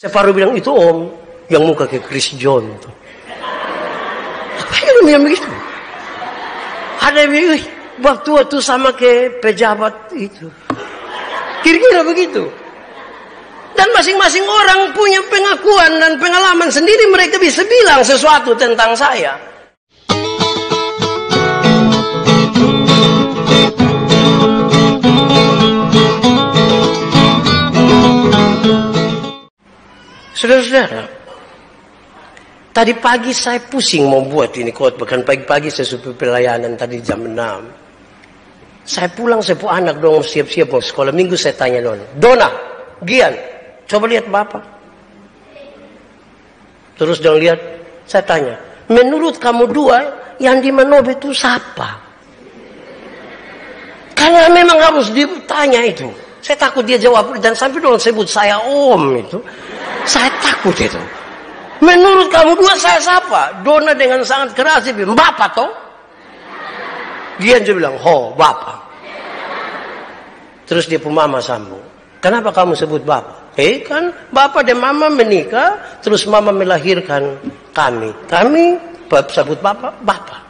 Separuh bilang itu om yang muka kayak Chris John tuh. Apa yang bilang begitu? Ada yang bilang, bab tua tuh sama kayak pejabat itu. Kira-kira begitu. Dan masing-masing orang punya pengakuan dan pengalaman sendiri, mereka bisa bilang sesuatu tentang saya. Saudara-saudara, tadi pagi saya pusing mau buat ini khotbah, bahkan pagi-pagi saya supir pelayanan tadi jam 6. Saya pulang, saya pun anak dong siap-siap mau sekolah minggu, saya tanya Dona, Gian, coba lihat Bapak. Terus dong lihat, saya tanya, menurut kamu dua yang di Manobe itu siapa? Karena memang harus ditanya itu. Saya takut dia jawab dan sampai dong sebut saya om itu. Saya takut itu. Menurut kamu dua saya siapa? Dona dengan sangat keras dia bilang, Bapak toh? Dia juga bilang, ho, Bapak. Terus dia pun mama sambung. Kenapa kamu sebut Bapak? Kan Bapak dan Mama menikah, terus Mama melahirkan kami. Kami sebut Bapak, Bapak.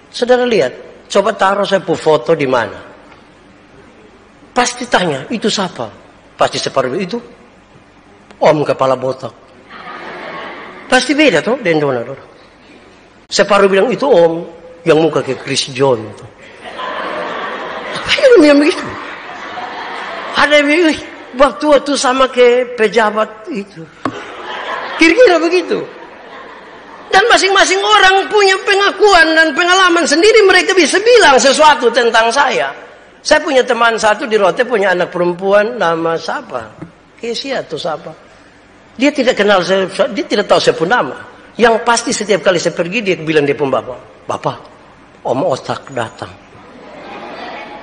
Saudara lihat, coba taruh saya pun foto di mana. Pasti tanya, itu siapa? Pasti separuh itu. Om kepala botak. Pasti beda tuh dengan Dona. Separuh bilang itu om yang muka kayak Chris John tuh. Apa yang bilang begitu? Ada yang bilang, bab tua tuh sama kayak pejabat itu. Kira-kira begitu. Dan masing-masing orang punya pengakuan dan pengalaman sendiri, mereka bisa bilang sesuatu tentang saya. Saya punya teman satu di Rote, punya anak perempuan nama siapa? Kesia atau siapa? Dia tidak kenal saya, dia tidak tahu saya pun nama. Yang pasti setiap kali saya pergi dia bilang dia pun Bapak, Om Otak datang.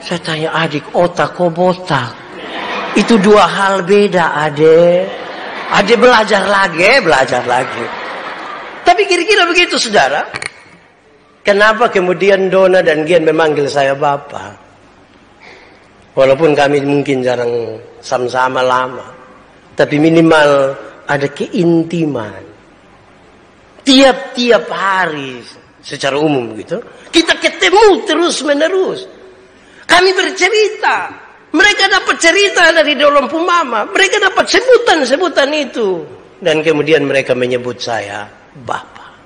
Saya tanya, adik, otak kok botak? Itu dua hal beda, adek. Adek belajar lagi. Tapi kira-kira begitu, saudara. Kenapa kemudian Dona dan Gian memanggil saya Bapak? Walaupun kami mungkin jarang sama-sama lama, tapi minimal ada keintiman. Tiap-tiap hari secara umum gitu, kita ketemu terus-menerus. Kami bercerita, mereka dapat cerita dari dalam Mama, mereka dapat sebutan-sebutan itu, dan kemudian mereka menyebut saya Bapak.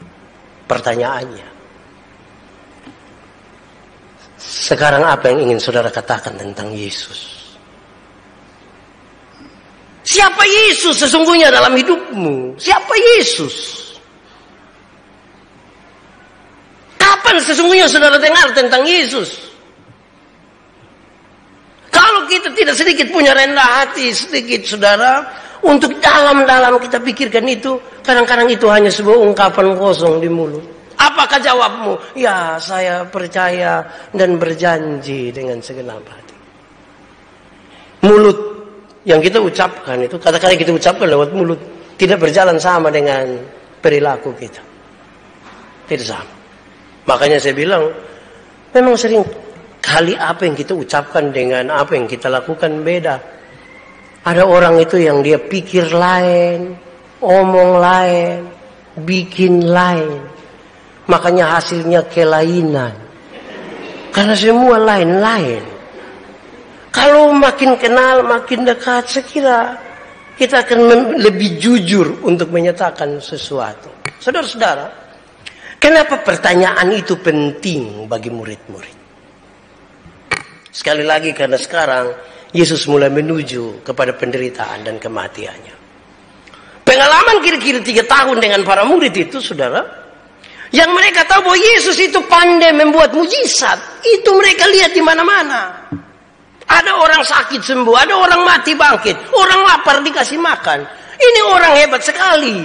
Pertanyaannya, sekarang apa yang ingin saudara katakan tentang Yesus? Siapa Yesus sesungguhnya dalam hidupmu? Siapa Yesus? Kapan sesungguhnya saudara dengar tentang Yesus? Kalau kita tidak sedikit punya rendah hati, sedikit saudara, untuk dalam-dalam kita pikirkan itu, kadang-kadang itu hanya sebuah ungkapan kosong di mulut. Apakah jawabmu? Ya, saya percaya dan berjanji dengan segenap hati. Mulut yang kita ucapkan itu, kata-kata kita ucapkan lewat mulut, tidak berjalan sama dengan perilaku kita. Tidak sama. Makanya saya bilang, memang sering kali apa yang kita ucapkan dengan apa yang kita lakukan beda. Ada orang itu yang dia pikir lain, omong lain, bikin lain. Makanya hasilnya kelainan. Karena semua lain-lain. Kalau makin kenal, makin dekat, saya kira kita akan lebih jujur untuk menyatakan sesuatu. Saudara-saudara, kenapa pertanyaan itu penting bagi murid-murid? Sekali lagi karena sekarang Yesus mulai menuju kepada penderitaan dan kematiannya. Pengalaman kira-kira 3 tahun dengan para murid itu, saudara, yang mereka tahu bahwa Yesus itu pandai membuat mujizat, itu mereka lihat di mana-mana. Ada orang sakit sembuh, ada orang mati bangkit, orang lapar dikasih makan. Ini orang hebat sekali.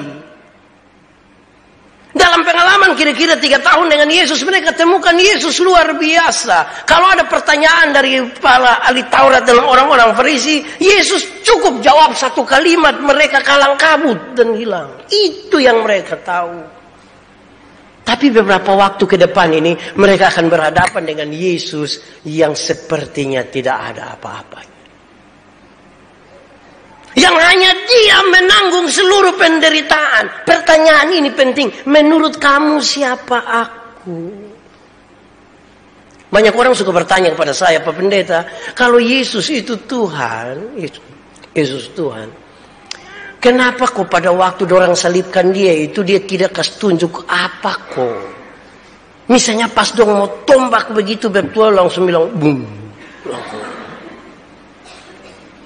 Dalam pengalaman kira-kira 3 tahun dengan Yesus, mereka temukan Yesus luar biasa. Kalau ada pertanyaan dari para ahli Taurat dan orang-orang Farisi, Yesus cukup jawab 1 kalimat, mereka kalang kabut dan hilang. Itu yang mereka tahu. Tapi beberapa waktu ke depan ini, mereka akan berhadapan dengan Yesus yang sepertinya tidak ada apa-apanya. Yang hanya dia menanggung seluruh penderitaan. Pertanyaan ini penting. Menurut kamu siapa aku? Banyak orang suka bertanya kepada saya, Pak Pendeta, kalau Yesus itu Tuhan, Yesus Tuhan, kenapa kok pada waktu orang salibkan dia itu dia tidak kasih tunjuk apa kok? Misalnya pas dong mau tombak begitu betul langsung bilang boom.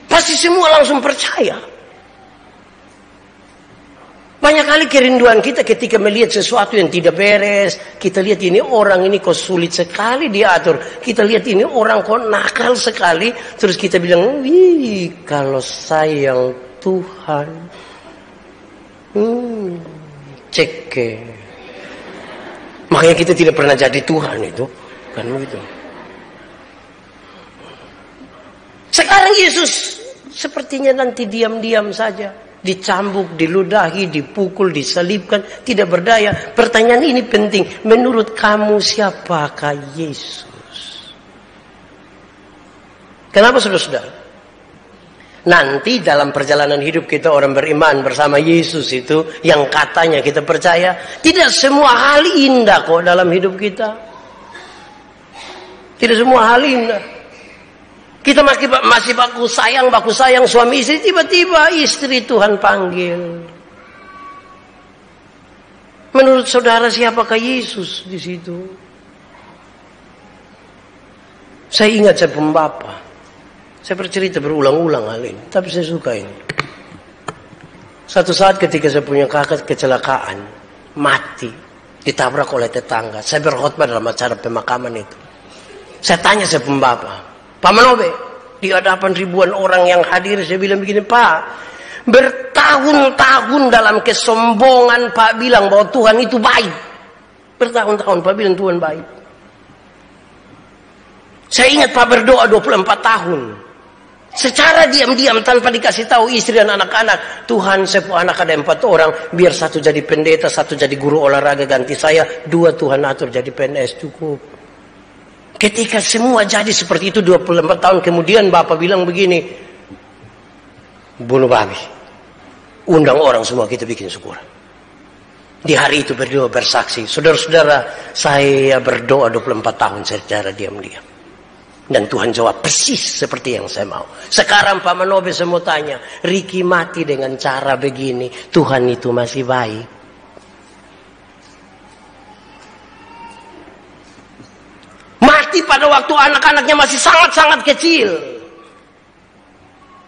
Pasti semua langsung percaya. Banyak kali kerinduan kita ketika melihat sesuatu yang tidak beres. Kita lihat ini orang ini kok sulit sekali diatur. Kita lihat ini orang kok nakal sekali. Terus kita bilang, wih kalau sayang Tuhan. Cek. Makanya kita tidak pernah jadi Tuhan itu. Kan begitu. Sekarang Yesus sepertinya nanti diam-diam saja. Dicambuk, diludahi, dipukul, disalibkan, tidak berdaya. Pertanyaan ini penting. Menurut kamu siapakah Yesus? Kenapa saudara-saudara? Nanti dalam perjalanan hidup kita orang beriman bersama Yesus itu, yang katanya kita percaya, tidak semua hal indah kok dalam hidup kita. Tidak semua hal indah. Kita masih baku sayang suami istri, tiba-tiba istri Tuhan panggil. Menurut saudara siapakah Yesus di situ? Saya ingat saya pembapa. Saya bercerita berulang-ulang hal ini, tapi saya suka ini. Satu saat ketika saya punya kakak kecelakaan, mati, ditabrak oleh tetangga. Saya berkhotbah dalam acara pemakaman itu. Saya tanya saya pembapa, Pak Manobe, di hadapan ribuan orang yang hadir, saya bilang begini, Pak, bertahun-tahun dalam kesombongan Pak bilang bahwa Tuhan itu baik. Bertahun-tahun Pak bilang Tuhan baik. Saya ingat Pak berdoa 24 tahun. Secara diam-diam tanpa dikasih tahu istri dan anak-anak, Tuhan saya punya anak ada 4 orang, biar satu jadi pendeta, satu jadi guru olahraga ganti saya, 2 Tuhan atur jadi PNS cukup. Ketika semua jadi seperti itu 24 tahun kemudian Bapak bilang begini, bunuh babi, undang orang semua kita bikin syukuran. Di hari itu berdoa bersaksi, saudara-saudara, saya berdoa 24 tahun secara diam-diam. Dan Tuhan jawab persis seperti yang saya mau. Sekarang Pak Manobe saya mau tanya, Ricky mati dengan cara begini, Tuhan itu masih baik? Mati pada waktu anak-anaknya masih sangat-sangat kecil.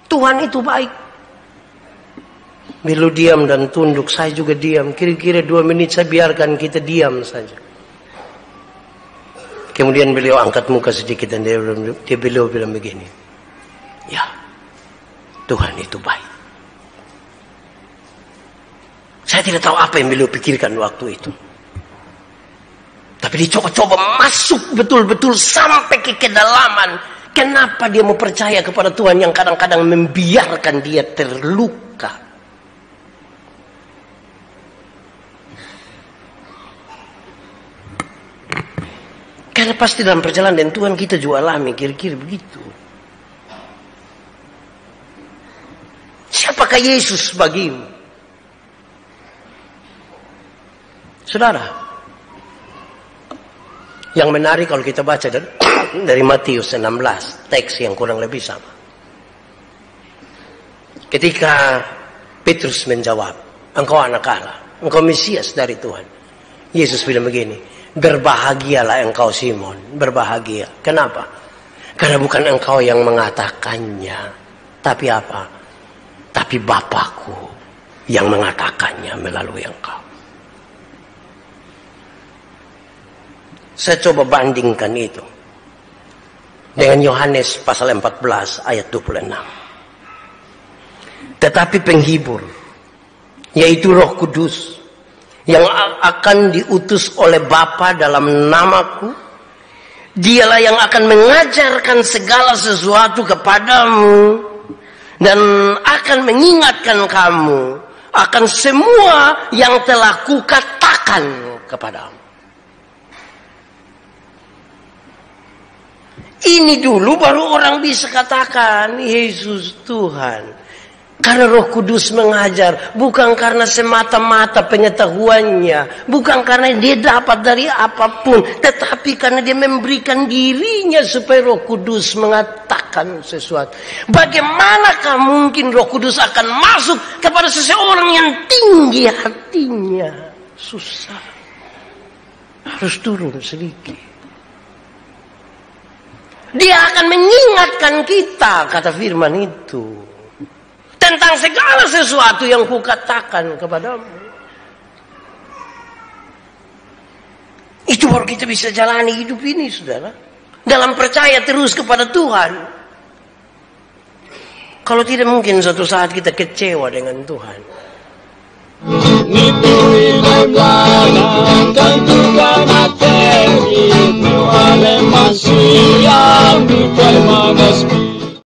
Tuhan itu baik. Beliau diam dan tunduk, saya juga diam. Kira-kira 2 menit saya biarkan kita diam saja. Kemudian beliau angkat muka sedikit dan beliau bilang begini. Ya, Tuhan itu baik. Saya tidak tahu apa yang beliau pikirkan waktu itu. Tapi dicoba-coba masuk betul-betul sampai ke kedalaman. Kenapa dia mau percaya kepada Tuhan yang kadang-kadang membiarkan dia terluka? Karena pasti dalam perjalanan dengan Tuhan kita juga alami kira-kira begitu. Siapakah Yesus bagimu? Saudara, yang menarik kalau kita baca dari Matius 16, teks yang kurang lebih sama. Ketika Petrus menjawab, engkau anak Allah, engkau Mesias dari Tuhan. Yesus bilang begini, berbahagialah engkau Simon, berbahagia. Kenapa? Karena bukan engkau yang mengatakannya, tapi apa? Tapi Bapakku yang mengatakannya melalui engkau. Saya coba bandingkan itu dengan Yohanes pasal 14 ayat 26. Tetapi penghibur, yaitu Roh Kudus, yang akan diutus oleh Bapa dalam namaku, dialah yang akan mengajarkan segala sesuatu kepadamu dan akan mengingatkan kamu akan semua yang telah kukatakan kepadamu. Ini dulu baru orang bisa katakan Yesus Tuhan. Karena Roh Kudus mengajar, bukan karena semata-mata pengetahuannya, bukan karena dia dapat dari apapun, tetapi karena dia memberikan dirinya supaya Roh Kudus mengatakan sesuatu. Bagaimanakah mungkin Roh Kudus akan masuk kepada seseorang yang tinggi hatinya? Susah. Harus turun sedikit. Dia akan mengingatkan kita, kata firman itu, tentang segala sesuatu yang kukatakan kepadamu. Itu baru kita bisa jalani hidup ini, saudara. Dalam percaya terus kepada Tuhan. Kalau tidak, mungkin suatu saat kita kecewa dengan Tuhan. Materi,